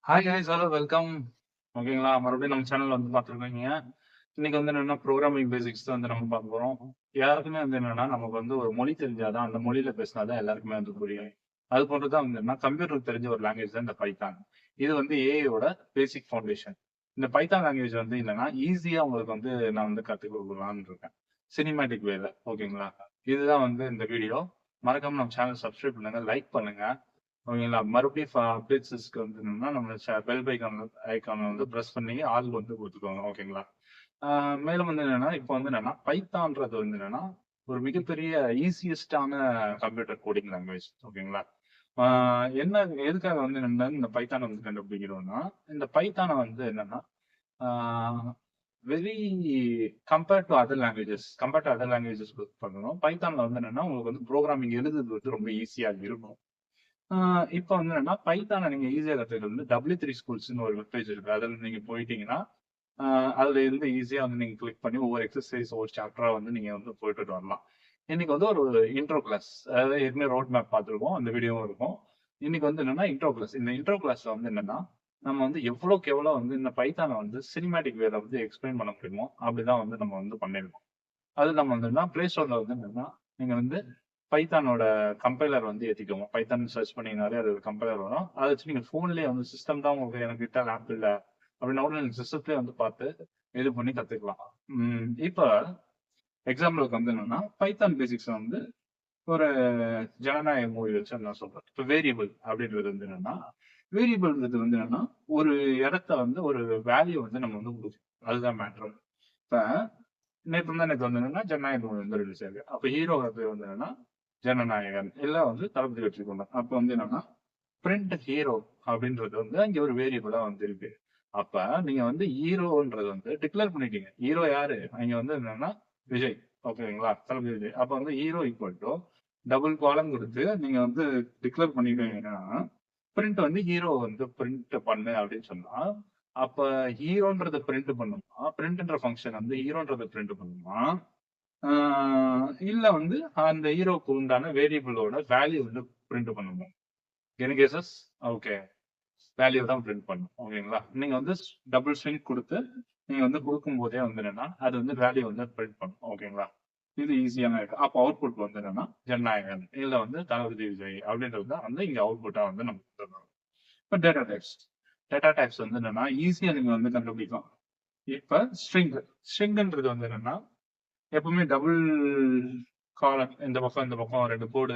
Hi hi hello welcome. ஓகேங்களா? மறுபடியும் நம்ம சேனல்ல வந்து பார்த்துருக்கீங்க. இன்னைக்கு வந்து என்னன்னா, புரோகிராமிங் பேசிக்ஸ் தான் வந்து நம்ம பார்க்க போறோம். யாருக்குமே வந்து என்னன்னா, நமக்கு வந்து ஒரு மொழி தெரிஞ்சா தான், அந்த மொழியில பேசினா தான் எல்லாருக்குமே வந்து புரியும். அது போன்று தான் வந்து என்னன்னா, கம்ப்யூட்டருக்கு தெரிஞ்ச ஒரு லாங்குவேஜ் தான் இந்த பைத்தான். இது வந்து ஏஐயோட பேசிக் ஃபவுண்டேஷன். இந்த பைத்தான் லாங்குவேஜ் வந்து என்னன்னா, ஈஸியா உங்களுக்கு வந்து நான் வந்து கத்துக் குடுக்கலாம்னு இருக்கேன். சினிமேட்டிக் வேல. ஓகேங்களா? இதுதான் வந்து இந்த வீடியோ. மறக்காம நம்ம சேனல் சப்ஸ்கிரைப் பண்ணுங்க, லைக் பண்ணுங்க. ஓகேங்களா? மறுபடியும் அப்டேட்ஸ்க்கு வந்து என்னன்னா, நம்ம பெல் ஐகான வந்து பிரஸ் பண்ணி ஆல் வந்து குடுத்துக்கோங்க. ஓகேங்களா? ஆ மேலும் வந்து என்னன்னா, இப்ப வந்து என்னன்னா, பைத்தான்றது வந்து என்னன்னா, ஒரு மிகப்பெரிய ஈசியஸ்ட்டான கம்ப்யூட்டர் கோடிங் லாங்குவேஜ். ஓகேங்களா? ஆ என்ன எதுக்காக வந்து என்னன்னா, இந்த பைத்தான வந்து கண்டுபிடிக்கிறோம்னா, இந்த பைத்தான வந்து என்னன்னா, ah very compare to other languages பண்ணணும். பைத்தான்ல வந்து என்னன்னா, உங்களுக்கு வந்து புரோகிராமிங் எழுதுறது வந்து ரொம்ப ஈஸியா இருக்கும். ஆ இப்ப வந்து என்னன்னா, பைத்தான நீங்க ஈஸியா கத்துக்கிறது வந்து W3 ஸ்கூல்ஸ்ன்னு ஒரு வெப் பேஜ் இருக்கு. அதுல நீங்க போயிட்டீங்கன்னா, ஆ அதுல இருந்து ஈஸியா வந்து நீங்க கிளிக் பண்ணி ஒவ்வொரு எக்ஸர்சைஸ், ஒவ்வொரு சாப்டரா வந்து நீங்க வந்து போட்டுட்டு வரலாம். இன்னைக்கு வந்து ஒரு இன்ட்ரோ கிளாஸ். அதாவது ஏற்கனவே ரோட் மேப் பார்த்துருக்கோம். அந்த வீடியோவும் இருக்கும். இன்னைக்கு வந்து என்னன்னா, இன்ட்ரோ கிளாஸ். இந்த இன்ட்ரோ கிளாஸ்ல வந்து என்னன்னா, நம்ம வந்து எவ்வளோக்கு எவ்வளோ வந்து இந்த பைத்தான வந்து சினிமேட்டிக் வேல வந்து எக்ஸ்பிளைன் பண்ண முடியுமோ, அப்படிதான் வந்து நம்ம வந்து பண்ணிருக்கோம். அது நம்ம வந்துன்னா Play Storeல வந்து என்னன்னா, நீங்க வந்து பைத்தானோட கம்பைலர் வந்து ஏத்திக்கோங்க. பைத்தான் சர்ச் பண்ணீங்கனாலே அது ஒரு கம்பைலர் வரும். அத வச்சு நீங்க ஃபோன்லயே வந்து சிஸ்டம் தான் உங்களுக்கு எனக்கிட்ட லேப் இல்ல. அப்படின்னா கூட நீங்க சிஸ்டத்திலேயே வந்து பார்த்து இது பண்ணி கத்துக்கலாம். இப்ப எக்ஸாம்பிளுக்கு வந்து என்னன்னா, பைத்தான் பேசிக்ஸ் வந்து ஒரு ஜனநாயக மொழி வச்சு நான் சொல்றேன். இப்ப வேரியபிள் அப்படின்றது வந்து என்னன்னா, வேரியபிள்ன்றது வந்து என்னன்னா, ஒரு இடத்த வந்து ஒரு வேல்யூ வந்து நம்ம வந்து குடுக்கணும். அதுதான் மேட்டர். இப்ப நேத்து முந்தா நேத்து வந்து என்னன்னா, ஜனநாயக மூவி வந்து ரிலீஸ் ஆயிருக்கு. அப்ப ஹீரோவோட பேர் வந்து என்னன்னா, ஜனநாயகன். இல்ல வந்து தளபதி வச்சுக்கோங்க. அப்ப வந்து என்னன்னா, பிரிண்ட் ஹீரோ அப்படின்றது வந்து அங்க ஒரு வேரியபிளா வந்து இருக்கு. அப்ப நீங்க வந்து ஹீரோன்றது வந்து டிக்ளேர் பண்ணிட்டீங்க. ஹீரோ யாரு? அங்க வந்து என்னன்னா, விஜய். ஓகேங்களா? தளபதி விஜய். அப்ப வந்து ஹீரோ ஈக்குவல் டூ டபுள் காலம் குடுத்து நீங்க வந்து டிக்ளேர் பண்ணிட்டீங்கன்னா, பிரிண்ட் வந்து ஹீரோ வந்து பிரிண்ட் பண்ணு அப்படின்னு சொன்னா, அப்ப ஹீரோன்றத பிரிண்ட் பண்ணுமா? பிரிண்ட்ன்ற ஃபங்ஷன் வந்து ஹீரோன்றத பிரிண்ட் பண்ணுமா? ஆ இல்ல வந்து அந்த ஹீரோக்கு உண்டான வேரியபிளோட வேல்யூ வந்து பிரிண்ட் பண்ணுமா? Any guesses? ஓகே. வேல்யூ தான் பிரிண்ட் பண்ணும். ஓகேங்களா? நீங்க வந்து டபுள் ஸ்விங் குடுத்து, நீங்க வந்து குடுக்கும்போதே வந்து என்னன்னா, அது வந்து வேல்யூ வந்து பிரிண்ட் பண்ணும். ஓகேங்களா? இது ஈஸியான இருக்கு. அப்ப அவுட்புட் வந்து என்னன்னா, ஜனநாயகன் இல்ல வந்து தளபதி விஜய் அப்படின்றது தான் வந்து இங்க அவுட்புட்டா வந்து நமக்கு தரும். இப்ப டேட்டா டைப்ஸ். டேட்டா டைப்ஸ் வந்து என்னன்னா, ஈஸியா நீங்க வந்து கண்டுபிடிக்கலாம். இப்ப ஸ்ட்ரிங். ஸ்ட்ரிங்ன்றது வந்து என்னன்னா, எப்பவுமே டபுள் காலன் இந்த பக்கம் 2 கோடு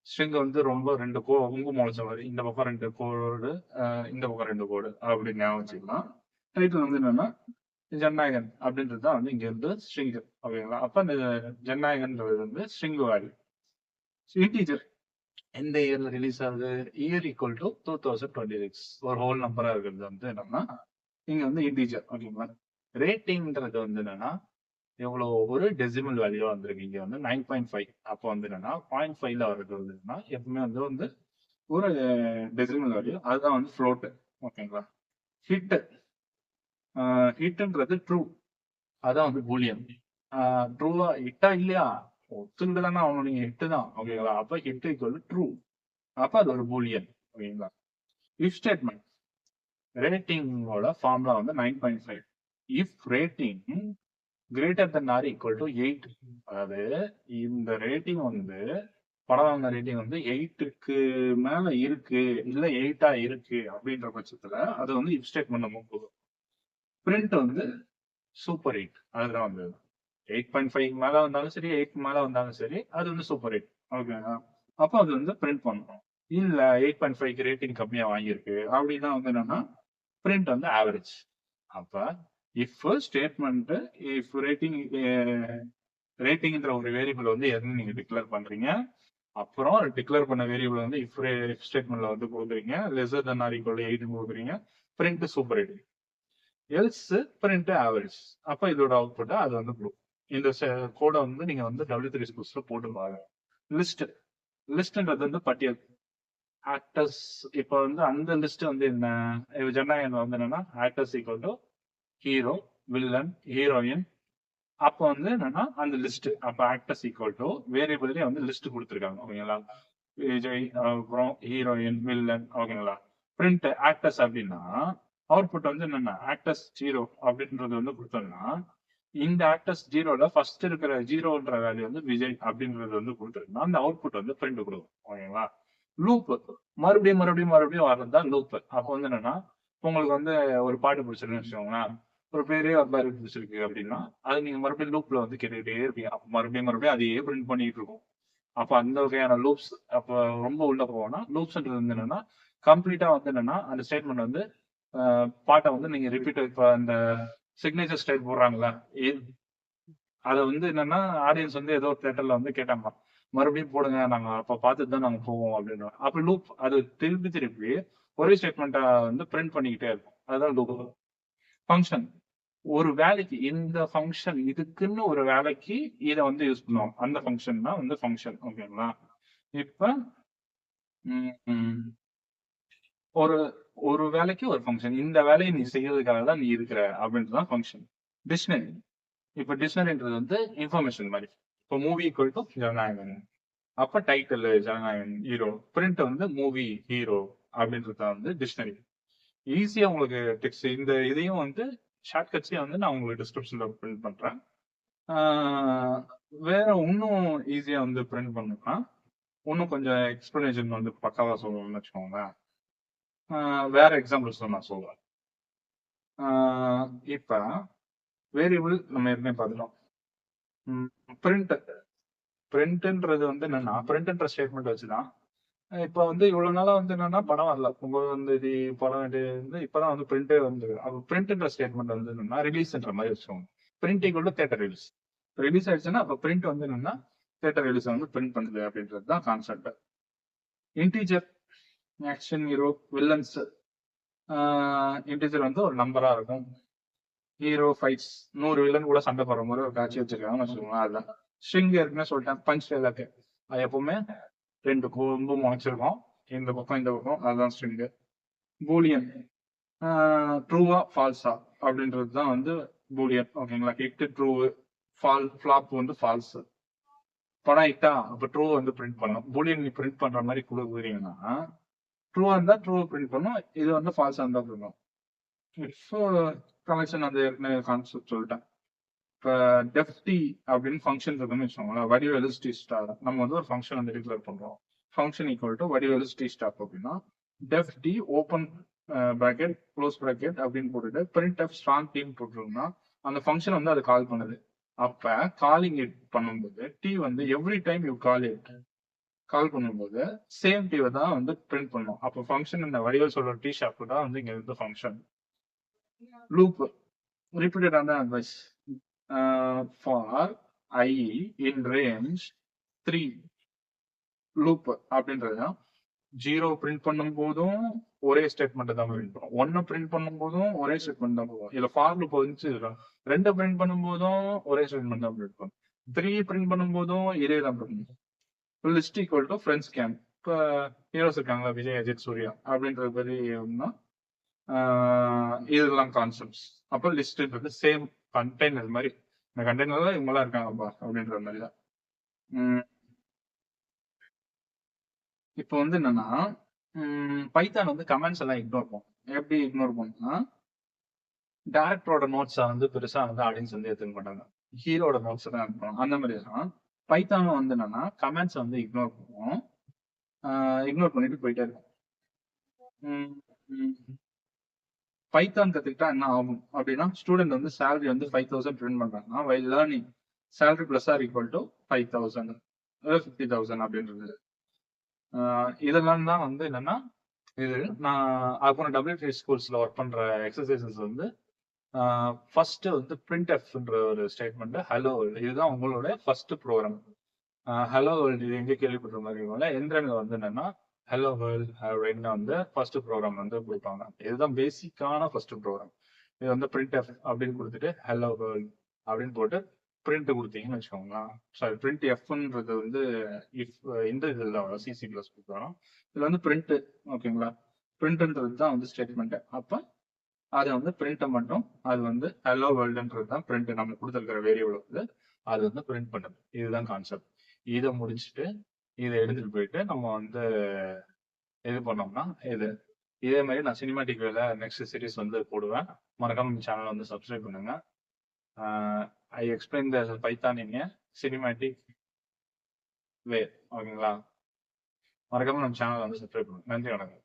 ஸ்ட்ரிங் வந்து ரொம்ப 2 கொம்பு முளைச்ச மாரி. இந்த பக்கம் 2 கோடு, இந்த பக்கம் 2 கோடு அப்படின்னு ஞாபகம் வச்சுக்கலாம். டைட்டில் வந்து என்னன்னா, ஜனநாயகன் அப்படின்றது தான் வந்து இங்க இருந்து ஸ்ட்ரிங். ஓகேங்களா? அப்ப அந்த ஜனநாயகன்றது வந்து ஸ்ட்ரிங் வேல்யூ. இன்டிஜர் எந்த இயர்ல ரிலீஸ் ஆகுது? Year equal to 2026. ஒரு ஹோல் நம்பரா இருக்கிறது வந்து என்னன்னா, இங்க வந்து இன்டிஜர். ஓகேங்களா? ரேட்டிங்ன்றது வந்து என்னன்னா, எவ்வளோ ஒரு டெசிமல் வேல்யூவா வந்திருக்கு. இங்க வந்து 9.5. அப்போ வந்து என்னன்னா 0.5ல வர்றது வந்து என்னன்னா, எப்பவுமே வந்து வந்து ஒரு டெசிமல் வேல்யூ. அதுதான் வந்து ஃப்ளோட். ஓகேங்களா? ஹிட் ஹிட்ன்றது ட்ரூ. அதான் வந்து பூலியன். ட்ரூவா ஹிட்டா இல்லையா? ஒத்துக்கிட்டு தானே ஆகணும். நீங்க ஹிட் தான். ஓகேங்களா? அப்ப ஹிட் ஈக்குவல் ட்ரூ. அப்ப அது ஒரு பூலியன். ஓகேங்களா? If statement. ரேட்டிங்கோட ஃபார்முலா வந்து 9.5. If rating greater than or equal to 8. அதாவது இந்த ரேட்டிங் வந்து படம் வாங்கின ரேட்டிங் வந்து 8க்கு மேல இருக்கு, இல்ல 8ஆ இருக்கு அப்படின்ற பட்சத்துல அது வந்து இஃப் ஸ்டேட்மெண்ட் நம்ம போதும். பிரிண்ட் வந்து சூப்பர் 8. அதுதான் வந்து 8.5 மேல வந்தாலும் சரி, 8 மேல வந்தாலும் சரி, அது வந்து சூப்பர் 8. ஓகேங்களா? அப்போ அது வந்து பிரிண்ட் பண்ணணும். இல்ல 8.5க்கு ரேட்டிங் கம்மியா வாங்கியிருக்கு அப்படின்னா வந்து என்னன்னா, பிரிண்ட் வந்து ஆவரேஜ். அப்ப இஃப் ஸ்டேட்மெண்ட் இஃப் ரேட்டிங்ன்ற ஒரு வேரியபிள் வந்து எதுன்னு நீங்க டிக்ளேர் பண்றீங்க. அப்புறம் டிக்ளேர் பண்ண வேரியபிள் வந்து இஃப் ஸ்டேட்மெண்ட்ல வந்து கொடுக்குறீங்க. லெஸ்ஸர் தென் ஆர் ஈக்குவல் 8 கொடுக்குறீங்க. Print super 8. Else print average. அப்ப இதோட அவுட்புட் அது வந்து ப்ளூ. இந்த கோட வந்து நீங்க வந்து W3 ஸ்கூல்ஸ்ல போட்டு பாருங்க. லிஸ்ட். லிஸ்ட்ன்றது வந்து பட்டியல். ஆக்டர்ஸ் இப்ப வந்து அந்த லிஸ்ட் வந்து என்ன? ஜனநாயகன் வந்து என்னன்னா actors equal to hero, villain, heroine. அப்ப வந்து என்னன்னா அந்த லிஸ்ட். அப்ப ஆக்டர்ஸ் ஈக்குவல் டு வேரியபிள்லயே வந்து லிஸ்ட் குடுத்துருக்காங்க. ஓகேங்களா? விஜய், அப்புறம் ஹீரோயின், வில்லன். ஓகேங்களா? பிரிண்ட் ஆக்டர்ஸ் அப்படின்னா அவுட்புட் வந்து என்னன்னா ஆக்டர்ஸ் 0 அப்படின்றது வந்து கொடுத்தோம்னா இந்த ஆக்டர்ஸ் 0ல ஃபர்ஸ்ட் இருக்கிற 0ன்ற வேல்யூ வந்து விஜய் அப்படின்றது வந்து கொடுத்துருந்தா அந்த அவுட்புட் வந்து பிரிண்ட் கொடுக்கும். ஓகேங்களா? லூப் மறுபடியும் மறுபடியும் மறுபடியும் வர்றதுதான் லூப். அப்போ வந்து என்னன்னா உங்களுக்கு வந்து ஒரு பாட்டு பிடிச்சிருக்குன்னு வச்சுக்கோங்களேன், ஒரு பேரே ஒரு மாதிரி பிடிச்சிருக்கு அப்படின்னா அது நீங்க மறுபடியும் லூப்ல வந்து கேட்டுக்கிட்டே இருப்பீங்க. அப்ப மறுபடியும் மறுபடியும் அதையே பிரிண்ட் பண்ணிட்டு இருக்கும். அப்ப அந்த வகையான லூப்ஸ் அப்ப ரொம்ப உள்ள போவோம்னா லூப்ஸ்ன்றது வந்து என்னன்னா கம்ப்ளீட்டா வந்து என்னன்னா அந்த ஸ்டேட்மெண்ட் வந்து பாட்டை வந்து நீங்க ரிப்பீட் இப்ப அந்த சிக்னேச்சர் ஸ்டைல் போடுறாங்களா அதை வந்து என்னன்னா ஆடியன்ஸ் வந்து ஏதோ ஒரு தேட்டர்ல வந்து கேட்டாங்க மறுபடியும் போடுங்க நாங்க அப்ப பார்த்துட்டு தான் நாங்க போவோம் அப்படின்னு. அப்ப லூப் அது திருப்பி திருப்பி ஒரே ஸ்டேட்மெண்ட்டை வந்து பிரிண்ட் பண்ணிக்கிட்டே இருக்கும். அதுதான் லூப். ஃபங்க்ஷன் ஒரு வேலைக்கு இந்த ஃபங்க்ஷன் இதுக்குன்னு ஒரு வேலைக்கு இதை வந்து யூஸ் பண்ணுவோம். அந்த ஃபங்க்ஷன் தான் வந்து ஃபங்க்ஷன். ஓகேங்களா? இப்ப ஒரு ஒரு வேலைக்கு ஒரு ஃபங்க்ஷன். இந்த வேலையை நீ செய்யறதுக்காக தான் நீ இருக்கிற அப்படின்றதுதான் ஃபங்க்ஷன். டிக்ஷனரி இப்ப டிக்ஷனரின்றது வந்து இன்ஃபர்மேஷன் மாதிரி. இப்போ மூவி ஈக்குவல் டு ஜனநாயகன், அப்ப டைட்டில் ஜனநாயகன் ஹீரோ, பிரிண்ட் வந்து மூவி ஹீரோ அப்படின்றது வந்து டிக்ஷனரி. ஈஸியா உங்களுக்கு டெக்ஸ்ட் இந்த இதையும் வந்து ஷார்ட்கட்ஸே வந்து நான் உங்களுக்கு டிஸ்கிரிப்ஷன்ல பிரிண்ட் பண்றேன். வேற இன்னும் ஈஸியா வந்து பிரிண்ட் பண்ணணும்னா இன்னும் கொஞ்சம் எக்ஸ்பிளனேஷன் வந்து பக்காவா சொல்லணும்னு வச்சுக்கோங்களேன். வேற எக்ஸாம்பிள்ஸ் நான் சொல்றேன். இப்ப வேரியபிள் நம்ம ஏற்கனவே பார்த்துட்டோம். பிரிண்ட் பிரிண்ட்ன்றது வந்து என்னன்னா பிரிண்ட்ன்ற ஸ்டேட்மெண்ட் வச்சுதான் இப்ப வந்து இவ்வளவு நாளா வந்து என்னன்னா படம் வரல 9 படம் வந்து இப்பதான் வந்து பிரிண்டே வந்து அப்ப பிரிண்ட்ன்ற ஸ்டேட்மெண்ட் வந்து என்னன்னா ரிலீஸ்ன்ற மாதிரி வச்சுக்கோங்க. Print equal to theatre release. Release ஆயிடுச்சுன்னா அப்ப பிரிண்ட் வந்து என்னன்னா தியேட்டர் ரிலீஸ் வந்து பிரிண்ட் பண்ணுது அப்படின்றது தான் concept. Integer action hero villains integer வந்து ஒரு நம்பரா இருக்கும். ஹீரோ ஃபைட்ஸ் 100 வில்லன் கூட சண்டை போடுற மாதிரி ஒரு காட்சி வச்சிருக்காங்கன்னு வச்சுக்கோங்க. அதுதான் ஸ்ட்ரிங் ஏற்கனவே சொல்லிட்டேன். பஞ்ச் டைலாக் அது எப்பவுமே 2 கொம்பு முளைச்சிருக்கும் இந்த பக்கம் இந்த பக்கம். அதுதான் ஸ்ட்ரிங். பூலியன் ட்ரூவா ஃபால்ஸா அப்படின்றது தான் வந்து பூலியன். ஓகேங்களா? ஹிட் ட்ரூ, ஃபிளாப் வந்து ஃபால்ஸ். படம் ஹிட்டா அப்ப ட்ரூ வந்து பிரிண்ட் பண்ணும். பூலியன் நீ பிரிண்ட் பண்ற மாதிரி கொடுக்குறீங்கன்னா ட்ரூவா இருந்தா ட்ரூ பிரிண்ட் பண்ணும், இது வந்து ஃபால்ஸா இருந்தா பண்ணும். ஸோ கனெக்ஷன் அந்த ஏற்கனவே கான்செப்ட் சொல்லிட்டேன். இப்போ டெஃப்டி அப்படின்னு ஃபங்க்ஷன் இருக்குன்னு வச்சுக்கோங்களேன். வடிவேலு டி ஸ்டார் நம்ம வந்து ஒரு ஃபங்க்ஷன் வந்து டிக்ளேர் பண்றோம். Function equal to Vadivelu D stop அப்படின்னா டெஃப்டி ஓப்பன் பிராக்கெட் க்ளோஸ் பிராக்கெட் அப்படின்னு போட்டுட்டு பிரிண்ட் எஃப் ஸ்ட்ராங் டீம் போட்டுருந்தோம்னா அந்த ஃபங்க்ஷன் வந்து அது கால் பண்ணுது. அப்ப காலிங் இட் பண்ணும்போது டி வந்து every time you call it call பண்ணும்போது சேம் டீவை தான் வந்து பிரிண்ட் பண்ணும். அப்போ ஃபங்க்ஷன் இந்த வடிவேல் சொல்ற டி ஷாப் தான் வந்து இங்க இருந்து function. Loop repeated on the advice for I in range 3 loop அப்படின்றது 0 பிரிண்ட் பண்ணும் போதும் ஒரே ஸ்டேட்மெண்ட் தான் பிரிண்ட் பண்ணும். 1 பிரிண்ட் பண்ணும் போதும் ஒரே ஸ்டேட்மெண்ட் தான் போகும். இதுல ஃபார் லூப் வந்து 2 பிரிண்ட் பண்ணும் போதும் ஒரே ஸ்டேட்மெண்ட் தான் பிரிண்ட் பண்ணும். 3 பிரிண்ட் பண்ணும் போதும் இதே தான் பிரிண்ட் பண்ணும். List equal to friends game. இப்ப ஹீரோஸ் இருக்காங்களா விஜய் அஜித் சூர்யா அப்படின்றது பத்தி இதெல்லாம் கான்செப்ட்ஸ். அப்போ லிஸ்ட்ன்றது சேம் கண்டெய்னர் மாதிரி. இந்த கண்டெய்னர்ல இவங்கெல்லாம் இருக்காங்கப்பா அப்படின்ற மாதிரி தான். இப்போ வந்து என்னன்னா பைத்தான் வந்து கமெண்ட்ஸ் எல்லாம் இக்னோர் பண்ணும். எப்படி இக்னோர் பண்ணுன்னா டேரக்டரோட நோட்ஸை வந்து பெருசா வந்து ஆடியன்ஸ் வந்து எடுத்துக்க மாட்டாங்க. ஹீரோட நோட்ஸ் தான் இருக்கணும். அந்த மாதிரி தான் பைத்தானும் வந்து என்னன்னா கமெண்ட்ஸ் வந்து இக்னோர் பண்ணுவோம். இக்னோர் பண்ணிட்டு போயிட்டே இருக்கும். பைத்தான் கத்துக்கிட்டா என்ன ஆகும் அப்படின்னா ஸ்டூடெண்ட் வந்து சேலரி வந்து 5,000 பிரிண்ட் பண்றாங்கன்னா while learning salary plus or equal to 5,000 50,000 அப்படின்றது. இதெல்லாம் தான் வந்து என்னன்னா இது நான் அப்புறம் WTS ஸ்கூல்ஸ்ல ஒர்க் பண்ற எக்ஸசைசஸ் வந்து ஃபர்ஸ்ட் வந்து பிரிண்ட் எஃப்ன்ற ஒரு ஸ்டேட்மெண்ட் ஹலோ வேர்ல்டு இதுதான் உங்களோட ஃபர்ஸ்ட் ப்ரோக்ராம். ஹலோ வேர்ல்டு இது எங்க கேள்விப்படுற மாதிரி இருக்கும்ல எந்திரன்ல வந்து என்னன்னா ஹலோ வேர்ல்ட் அப்படின்னு வந்து ஃபர்ஸ்ட் ப்ரோக்ராம் வந்து கொடுப்பாங்க. இதுதான் பேசிக்கான ஃபர்ஸ்ட் ப்ரோக்ராம். இது வந்து பிரிண்ட் எஃப் அப்படின்னு கொடுத்துட்டு ஹலோ வேர்ல்ட் அப்படின்னு போட்டு பிரிண்ட் கொடுத்தீங்கன்னு வச்சுக்கோங்களேன். சாரி பிரிண்ட் எஃப்ன்றது வந்து இஃப் இந்த இதில் சிசி பிளஸ் கொடுக்குறோம். இதுல வந்து பிரிண்ட். ஓகேங்களா? பிரிண்ட்ன்றது தான் வந்து ஸ்டேட்மெண்ட். அப்ப அதை வந்து பிரிண்ட்டை மட்டும் அது வந்து ஹலோ வேர்ல்டுன்றது தான் பிரிண்ட் நம்ம கொடுத்துருக்கிற வேரியபிள் வந்து அது வந்து பிரிண்ட் பண்ணுது. இதுதான் கான்செப்ட். இதை முடிச்சுட்டு இதை எடுத்துட்டு போயிட்டு நம்ம வந்து இது பண்ணோம்னா இது இதே மாதிரி நான் சினிமாட்டிக் வேல நெக்ஸ்ட் சீரிஸ் வந்து போடுவேன். மறக்காம சேனலை வந்து சப்ஸ்கிரைப் பண்ணுங்க. I explain the Python in a cinematic way. ஓகேங்களா? மறக்காம நம்ம சேனலை வந்து சப்ஸ்கிரைப் பண்ணுங்க. நன்றி, வணக்கம்.